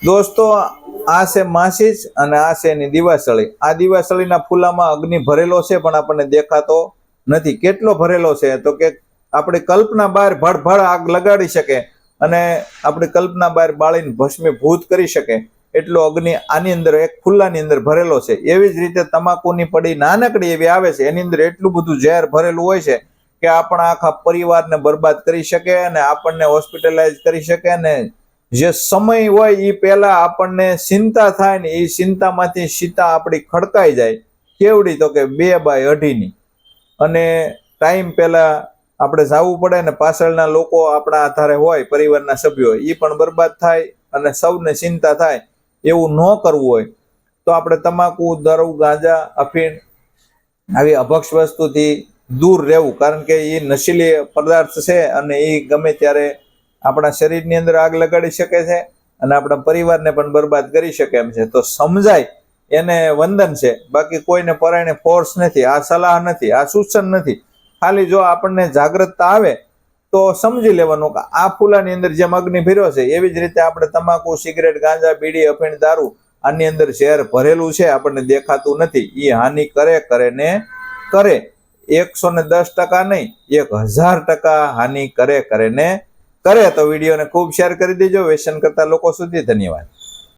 દોસ્તો, આ છે માચીસ અને આ છે એની દિવાસળી. આ દિવાસળીના ફૂલામાં અગ્નિ ભરેલો છે પણ આપણને દેખાતો નથી. કેટલો ભરેલો છે તો કે આપણી કલ્પના બહાર ભડભડ આગ લગાડી શકે અને આપણી કલ્પના બહાર બાળીને ભસ્મીભૂત કરી શકે એટલો અગ્નિ આની અંદર એક ફૂલાની અંદર ભરેલો છે. એવી જ રીતે તમાકુની પડી નાનકડી એવી આવે છે, એની અંદર એટલું બધું ઝેર ભરેલું હોય છે કે આપણા આખા પરિવારને બરબાદ કરી શકે અને આપણને હોસ્પિટલાઇઝ કરી શકે. અને જે સમય હોય એ પહેલા આપણને ચિંતા થાય ને એ ચિંતામાંથી સીતા આપણી ખડકાઈ જાય. કેવડી તો કે 2/2.5ની. અને ટાઈમ પહેલા આપણે જવું પડે ને પાછળના લોકો આપણા આધારે હોય, પરિવારના સભ્યો, એ પણ બરબાદ થાય અને સૌને ચિંતા થાય. એવું ન કરવું હોય તો આપણે તમાકુ, દારૂ, ગાંજા, અફીણ આવી અભક્ષ વસ્તુથી દૂર રહેવું, કારણ કે એ નશીલી પદાર્થ છે અને એ ગમે ત્યારે આપણા શરીરની અંદર આગ લગાડી શકે છે અને આપણા પરિવારને પણ બરબાદ કરી શકે એમ છે. તો સમજાય એને વંદન છે, બાકી કોઈને પરાયણે ફોર્સ નથી. આ સલાહ નથી, આ સૂચન નથી. ખાલી જો આપણને જાગૃતતા આવે તો સમજી લેવાનું કે આ ફૂલાની અંદર જેમ અગ્નિ ભર્યો છે એવી જ રીતે આપણે તમાકુ, સિગરેટ, ગાંજા, બીડી, અફીણ, દારૂ આની અંદર ઝેર ભરેલું છે, આપણને દેખાતું નથી. એ હાનિ કરે ને કરે. 110% નહીં, 1000% હાનિ કરે ને કરે. તો વિડીયોને ખૂબ શેર કરી દેજો વ્યસન કરતા લોકો સુધી. ધન્યવાદ.